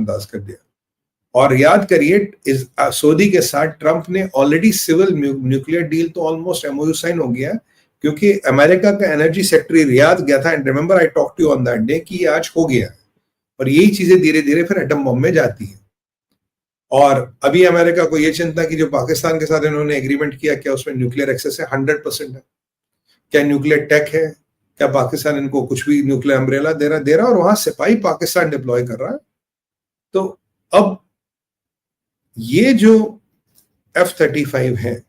नजरअंदाज कर दिया। और याद करिए इस सऊदी के साथ ट्रंप ने ऑलरेडी सिविल न्यूक्लियर डील तो ऑलमोस्ट एमओयू साइन हो गया, क्योंकि अमेरिका का एनर्जी सेक्रेटरी रियाद गया था, and remember I talk to you on that day कि ये आज हो गया। और यही चीजें धीरे धीरे फिर एटम बम में जाती है। और अभी अमेरिका को ये चिंता कि जो पाकिस्तान के साथ इन्होंने एग्रीमेंट किया, क्या उसमें न्यूक्लियर एक्सेस है? 100% है। क्या न्यूक्लियर टेक है? क्या पाकिस्तान इनको कुछ भी न्यूक्लियर अम्ब्रेला दे रहा और वहां सिपाही पाकिस्तान डिप्लॉय कर रहा है। तो अब ये जो F-35 है,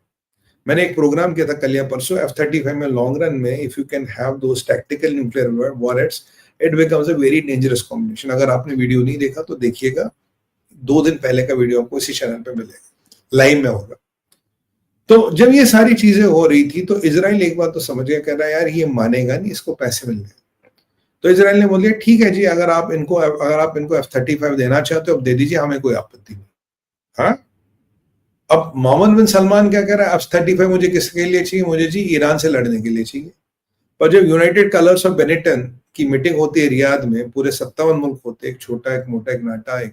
मैंने एक प्रोग्राम किया था कल या परसों, F-35 में लॉन्ग रन में if you can have those tactical nuclear warheads, it becomes a very dangerous combination. अगर आपने वीडियो नहीं देखा तो देखिएगा, 2 दिन पहले का वीडियो आपको इसी चैनल पे मिलेगा, लाइव में होगा। तो जब ये सारी चीजें हो रही थी तो इजराइल एक बात तो समझ गया, कह रहा है यार ये मानेगा नहीं, इसको पैसे मिल गए। तो इजराइल ने बोल दिया ठीक है जी, अगर आप इनको F-35 देना चाहते हो अब दे दीजिए, हमें कोई आपत्ति नहीं। हाँ, अब मोहम्मद बिन सलमान क्या कह रहा है, F-35 मुझे किसके लिए चाहिए? मुझे जी ईरान से लड़ने के लिए चाहिए। पर जब यूनाइटेड कलर्स ऑफ बेनेटन की मीटिंग होती है रियाद में, पूरे 57 मुल्क होते, एक छोटा एक मोटा एक नाटा, एक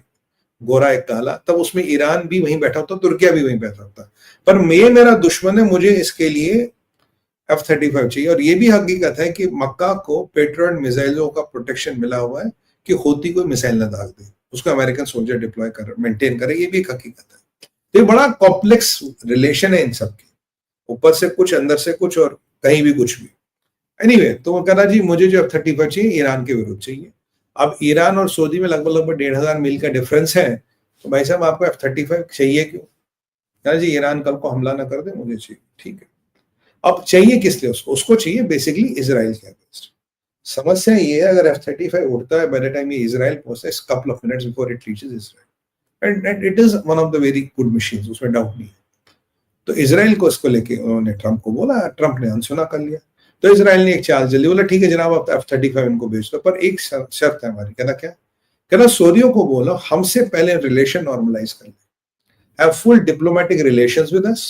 गोरा एक काला, तब उसमें ईरान भी वहीं बैठा होता, तुर्किया भी वहीं बैठा होता। पर ये मेरा दुश्मन है, मुझे इसके लिए F-35 चाहिए। और ये भी हकीकत है कि मक्का को पेट्रियट मिसाइलों का प्रोटेक्शन मिला हुआ है कि होती कोई मिसाइल ना दाग दे, उसको अमेरिकन सोल्जर डिप्लॉय कर मेंटेन करे, ये भी एक हकीकत है। तो ये बड़ा कॉम्प्लेक्स रिलेशन है इन सब की, ऊपर से कुछ अंदर से कुछ और कहीं भी कुछ भी। एनीवे, तो वो कह रहा जी मुझे जो F-35 चाहिए ईरान के विरुद्ध चाहिए। अब ईरान और सऊदी में लगभग 1,500 मील का डिफरेंस है, तो भाई साहब आपको F-35 चाहिए क्यों? कह जी ईरान कल को हमला ना कर दे, मुझे चाहिए। ठीक है, अब चाहिए किस लिए उसको चाहिए बेसिकली इजराइल के अगेंस्ट। समस्या ये है, अगर F-35 उड़ता है बाय द टाइम ये इजराइल पहुंचता है, couple of minutes before it reaches Israel, and it is one of the very good machines, उसमें डाउट नहीं है। तो इजराइल को इसको लेके उन्होंने ट्रंप को बोला, ट्रंप ने अनसुना कर लिया। तो इजराइल ने एक चाल जल्दी बोला ठीक है जनाब आप F-35 इनको भेज दो, पर एक शर्त है हमारी। कहना क्या? कहना सऊदियों को बोलो हमसे पहले रिलेशन नॉर्मलाइज कर ले, have full diplomatic relations with us,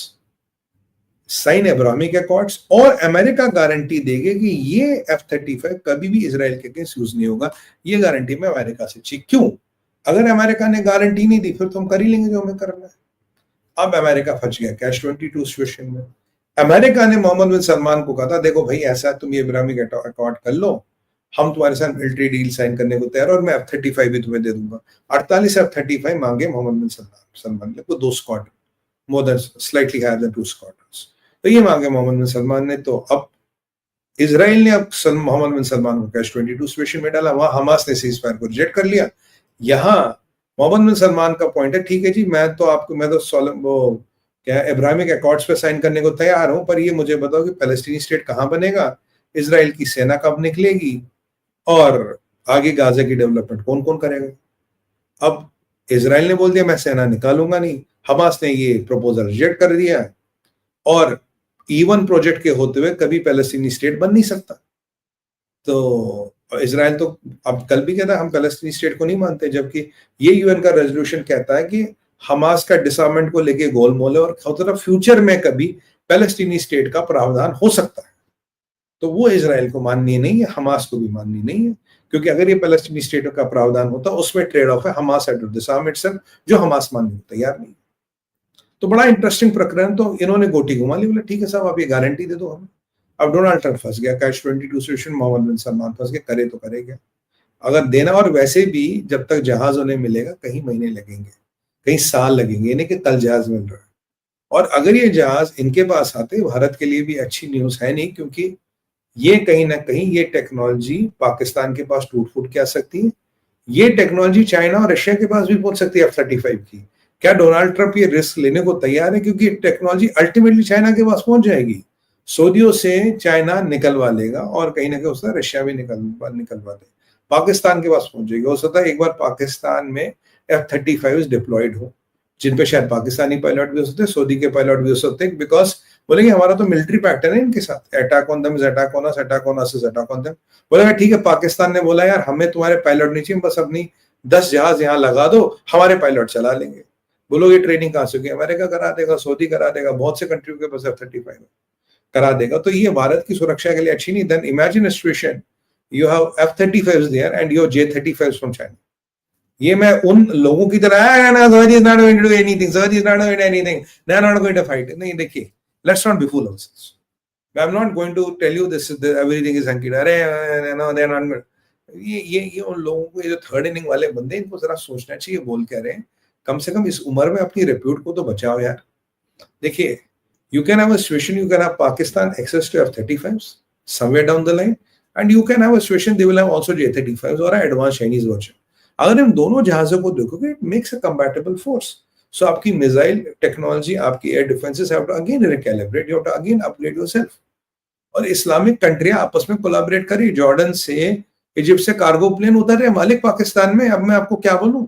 sign Abrahamic accords, और अमेरिका गारंटी देगी कि ये F-35 कभी भी इजराइल के अगेंस्ट यूज नहीं होगा। ये गारंटी में अमेरिका से चाहिए। क्यों? अगर अमेरिका ने गारंटी नहीं दी फिर तो हम कर ही लेंगे जो हमें करना है। अब अमेरिका फंस गया कैच-22 सिचुएशन में। अमेरिका ने मोहम्मद बिन सलमान को कहा था देखो भाई ऐसा तुम ये अब्राहमिक अकॉर्ड कर लो, हम तुम्हारे साथ मिलिट्री डील साइन करने को तैयार, और मैं F-35 भी तुम्हें दे दूंगा। 48 F-35 मांगे मोहम्मद बिन सलमान ने, 2 squadron, more than slightly higher than 2 squadrons, तो ये मांगे मोहम्मद बिन सलमान ने। तो अब इजराइल ने अब मोहम्मद बिन सलमान को कैच-22 सिचुएशन में डाला, वहां हमास ने सीज फायर को रिजेक्ट कर लिया। यहाँ मोहम्मद बिन सलमान का पॉइंट है ठीक है जी मैं तो क्या अब्राहमिक अकॉर्ड्स पे साइन करने को तैयार हूं, पर ये मुझे बताओ कि पैलेस्टीनी स्टेट कहां बनेगा, इजराइल की सेना कब निकलेगी, और आगे गाजा की डेवलपमेंट कौन कौन करेगा। अब इजराइल ने बोल दिया मैं सेना निकालूंगा नहीं, हमास ने ये प्रपोजल रिजेक्ट कर दिया, और E1 प्रोजेक्ट के होते हुए कभी पैलेस्टीनी स्टेट बन नहीं सकता। तो इजराइल तो अब कल भी कहता है हम पैलेस्टीनी स्टेट को नहीं मानते, जबकि ये यूएन का रेजोल्यूशन कहता है कि हमास का डिसआर्ममेंट को लेके गोलमोल है, और फ्यूचर में कभी पैलेस्टीनी स्टेट का प्रावधान हो सकता है। तो वो इजराइल को माननी नहीं है, हमास को भी माननी नहीं है, क्योंकि अगर ये पैलेस्टीनी स्टेट का प्रावधान होता उसमें ट्रेड ऑफ है Hamas had to disarm itself, जो हमास मानने को तैयार नहीं। तो बड़ा इंटरेस्टिंग प्रकरण, तो इन्होंने गोटी घुमा ली, बोले ठीक है साहब आप ये गारंटी दे दो हमें। अब डोनाल्ड ट्रंप फंस गया कैच-22 सिचुएशन, मोहम्मद बिन सलमान फंस गए, करे तो करेगा अगर देना, और वैसे भी जब तक जहाज उन्हें मिलेगा कहीं महीने लगेंगे, कहीं साल लगेंगे, यानी कि कल जहाज मिल रहा है। और अगर ये जहाज इनके पास आते भारत के लिए भी अच्छी न्यूज है नहीं, क्योंकि ये कहीं ना कहीं ये टेक्नोलॉजी पाकिस्तान के पास टूट फूट के आ सकती है, ये टेक्नोलॉजी चाइना और रशिया के पास भी पहुंच सकती है F-35 की। क्या डोनाल्ड ट्रंप ये रिस्क लेने को तैयार है? क्योंकि टेक्नोलॉजी अल्टीमेटली चाइना के पास पहुंच जाएगी, सऊदियों से चाइना निकलवा लेगा, और कहीं ना कहीं उसका रशिया भी निकलवा दे, पाकिस्तान के पास पहुंच जाएगी। हो सकता है एक बार पाकिस्तान में F-35 डिप्लॉयड हो, जिन पे शायद पाकिस्तानी पायलट भी हो सकते हैं, सऊदी के पायलट भी हो सकते हैं, बिकॉज बोलेंगे हमारा तो मिलिट्री पैक्ट है इनके साथ, attack on them is attack on us, attack on us is attack on them. बोलेगा ठीक है पाकिस्तान ने बोला यार हमें तुम्हारे पायलट नहीं चाहिए, बस अपनी 10 जहाज यहाँ लगा दो, हमारे पायलट चला लेंगे। बोलोगे ट्रेनिंग कहां से होगी? अमेरिका करा देगा, सऊदी करा देगा, बहुत से कंट्री के पास F-35 करा देगा। तो ये भारत की सुरक्षा के लिए अच्छी नहीं। Then imagine a situation, you have F-35 there and your J-35 from China, ये मैं उन लोगों की तरह ना sir is not going to do anything, sir is not going to anything, they are not going to fight. नहीं देखिए, let's not be fool ourselves. I am not going to tell you this everything is hunky, अरे no they are not. ये उन लोगों को, ये जो third inning वाले बंदे, इनको जरा सोचना चाहिए बोल कह रहे हैं। कम से कम इस उम्र में अपनी रेप्यूट को तो बचाओ यार। देखिए, you can have a situation, you can have Pakistan access to F-35s somewhere down the line, and you can have a situation they will have also J-35s or an advanced Chinese version. अगर हम दोनों जहाजों को देखोगे, it makes a combatable force. So आपकी missile technology, आपकी air defences have to again recalibrate, you have to again upgrade yourself. और Islamic कंट्रियां आपस में कोलैबोरेट करी, जॉर्डन से, इजिप्ट से कार्गो प्लेन उतर रहे मालिक पाकिस्तान में। अब मैं आपको क्या बोलूं?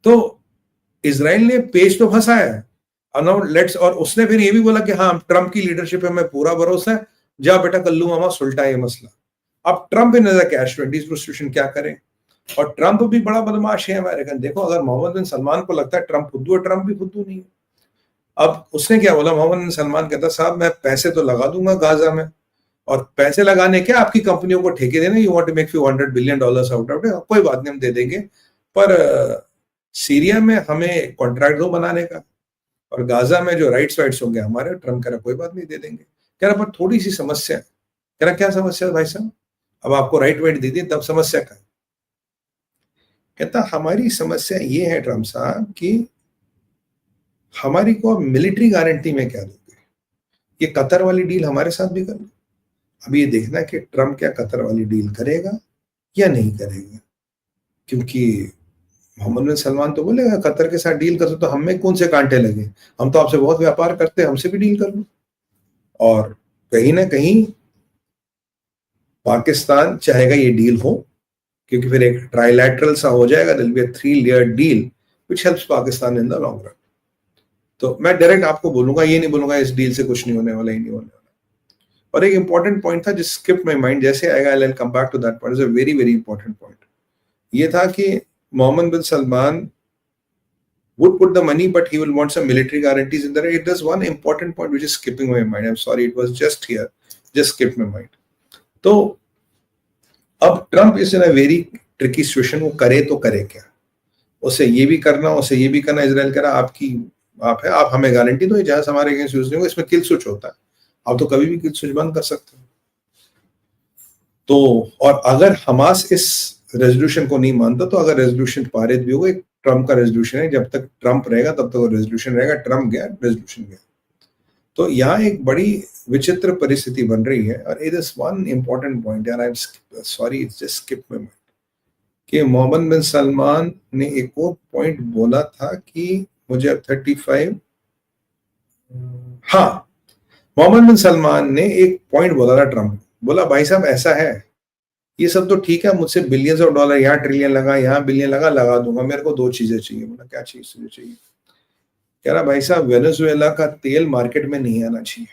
तो इजराइल ने पेज तो फंसाया है, और उसने फिर ये भी बोला कि हाँ, ट्रंप की लीडरशिप है, मैं पूरा भरोसा है, जा बेटा कल्लू मामा सुलटा ये मसला। अब ट्रंप इन कैश 20 सिचुएशन क्या करें? और ट्रंप भी बड़ा बदमाश है अमेरिकन। देखो, अगर मोहम्मद बिन सलमान को लगता है ट्रंप फुद्दू है, ट्रंप भी फुद्दू नहीं है। अब उसने क्या बोला, मोहम्मद बिन सलमान कहता साहब मैं पैसे तो लगा दूंगा गाजा में, और पैसे लगाने के आपकी कंपनियों को ठेके देने, you want to make few $100 billion out of it, कोई बात नहीं हम दे देंगे, पर सीरिया में हमें कॉन्ट्रैक्ट दो बनाने का, और गाजा में जो राइट्स वाइट्स होंगे हमारे। ट्रम्प कह रहा कोई बात नहीं दे देंगे। कह रहा पर थोड़ी सी समस्या है। कह रहा क्या समस्या है भाई साहब? अब आपको राइट वाइट दे दी तब समस्या का? कहता हमारी समस्या ये है ट्रम्प साहब कि हमारी को मिलिट्री गारंटी में क्या दोगे? ये कतर वाली डील हमारे साथ भी कर लो। अब ये देखना कि ट्रम्प क्या कतर वाली डील करेगा या नहीं करेगा, क्योंकि मोहम्मद बिन सलमान तो बोलेगा कतर के साथ डील कर तो हमें कौन से कांटे लगे, हम तो आपसे बहुत व्यापार करते हैं, हमसे भी डील कर लो। और कहीं ना कहीं पाकिस्तान चाहेगा ये डील हो, क्योंकि फिर एक ट्राइलैटरल सा हो जाएगा, deal be 3 layer deal which helps Pakistan in the long run. तो मैं डायरेक्ट आपको बोलूंगा, ये नहीं बोलूंगा इस डील से कुछ नहीं होने वाला, ही नहीं होने वाला। और एक इंपॉर्टेंट पॉइंट था जिस स्किप माय माइंड, जैसे आएगा I will come back to that point, is a very very important point. ये था कि Mohammed bin Salman would put the money, but he will want some military guarantees in there. It does one important point which is skipping my mind. I'm sorry, it was just here, just skipped my mind. तो अब Trump is in a very tricky situation. वो करे तो करे क्या? उसे ये भी करना, उसे ये भी करना। इजराइल कह रहा आप है, आप हमें गारंटी दो जहाज हमारे अगेंस्ट यूज नहीं होगा। इसमें किल स्विच होता है, आप तो कभी भी किल स्विच बंद कर सकते हो। तो और अगर हमास इस रेजोल्यूशन को नहीं मानता, तो अगर रेजोल्यूशन पारित भी होगा, एक ट्रम्प का रेजोल्यूशन है, जब तक ट्रम्प रहेगा तब तक रेजोल्यूशन रहेगा, ट्रम्प गया रेजोल्यूशन गया। तो यहाँ एक बड़ी विचित्र परिस्थिति बन रही है। और it is one important point यार, I am sorry it's just skip my mind, कि मोहम्मद बिन सलमान ने एक और पॉइंट बोला था कि मुझे 35, हाँ, मोहम्मद बिन सलमान ने एक पॉइंट बोला था ट्रम्प, बोला भाई साहब ऐसा है, ये सब तो ठीक है, मुझसे बिलियंस ऑफ डॉलर, यहाँ ट्रिलियन लगा, यहाँ बिलियन लगा दूंगा, मेरे को 2 चीजें चाहिए। बोला क्या चीज चाहिए? कह रहा भाई साहब वेनेजुएला का तेल मार्केट में नहीं आना चाहिए,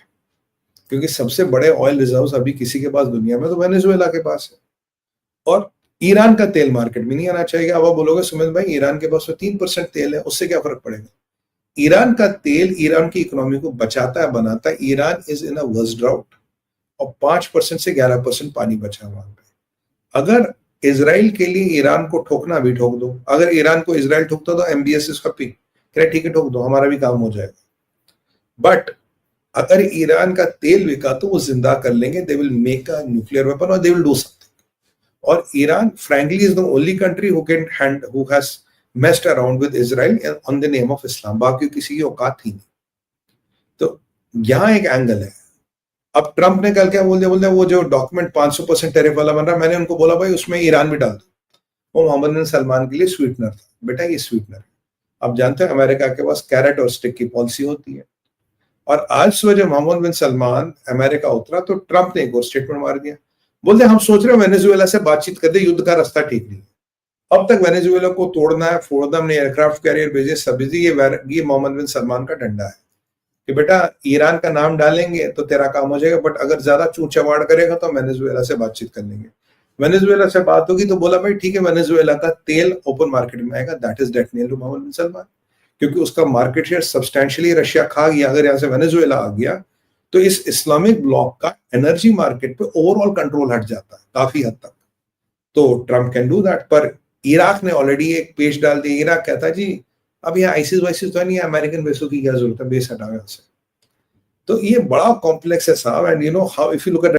क्योंकि सबसे बड़े ऑयल रिजर्व्स अभी किसी के पास दुनिया में तो वेनेजुएला के पास है। और ईरान का तेल मार्केट में नहीं आना चाहिए। अब आप बोलोगे सुमित भाई ईरान के पास तो 3% तेल है, उससे क्या फर्क पड़ेगा? ईरान का तेल ईरान की इकोनॉमी को बचाता है, बनाता है। Iran is in a worst drought, और 5% से 11% पानी बचा वहां पे। अगर इजराइल के लिए ईरान को ठोकना भी ठोक दो, अगर ईरान को इजराइल ठोकता तो एमबीएस इसका ठीक है ठोक दो, हमारा भी काम हो जाएगा। बट अगर ईरान का तेल बिका तो वो जिंदा कर लेंगे, they will make a nuclear weapon और दे विल डू समथिंग। और Iran frankly is the only country who has messed around with Israel on the name of Islam, बाकी किसी की औकात ही नहीं। तो यहाँ एक एंगल है। अब ट्रंप ने कल क्या बोल दिया, वो जो डॉक्यूमेंट 500% टेरिफ वाला बन रहा, मैंने उनको बोला भाई उसमें ईरान भी डाल दो। वो मोहम्मद बिन सलमान के लिए स्वीटनर था। बेटा ये स्वीटनर है, आप जानते हैं अमेरिका के पास कैरेट और स्टिक की पॉलिसी होती है। और आज सुबह जब मोहम्मद बिन सलमान अमेरिका उतरा तो ट्रंप ने एक और स्टेटमेंट मार दिया, बोलते हम सोच रहे हैं वेनेजुएला से बातचीत कर दे, युद्ध का रास्ता ठीक नहीं। अब तक वेनेजुएला को तोड़ना है, फोड़ना, हमने एयरक्राफ्ट कैरियर भेजे, सब ये मोहम्मद बिन सलमान का डंडा है कि बेटा ईरान का नाम डालेंगे तो तेरा काम हो जाएगा, बट अगर ज्यादा चूचवाड़ करेगा तो वेनेजुएला से बातचीत कर लेंगे। वेनेजुएला से बात होगी तो बोला भाई ठीक है, वेनेजुएला का तेल ओपन मार्केट में आएगा, दैट इज डेटनेल टू मोहम्मद बिन सलमान, क्योंकि उसका मार्केट शेयर सब्सटेंशियली रशिया खा गया। अगर यहाँ से वेनेजुएला आ गया तो इस इस्लामिक ब्लॉक का एनर्जी मार्केट पे ओवरऑल कंट्रोल हट जाता है काफी हद तक। तो ट्रम्प कैन डू दैट। पर इराक ने ऑलरेडी एक पेज डाल दिया। इराक कहता जी अब यहाँ आईसिस वाइसिस तो नहीं है, अमेरिकन बेसों की क्या जरूरत है, बेस हटाओ यहाँ से। तो ये बड़ा कॉम्प्लेक्स है साहब। And you know how if you look at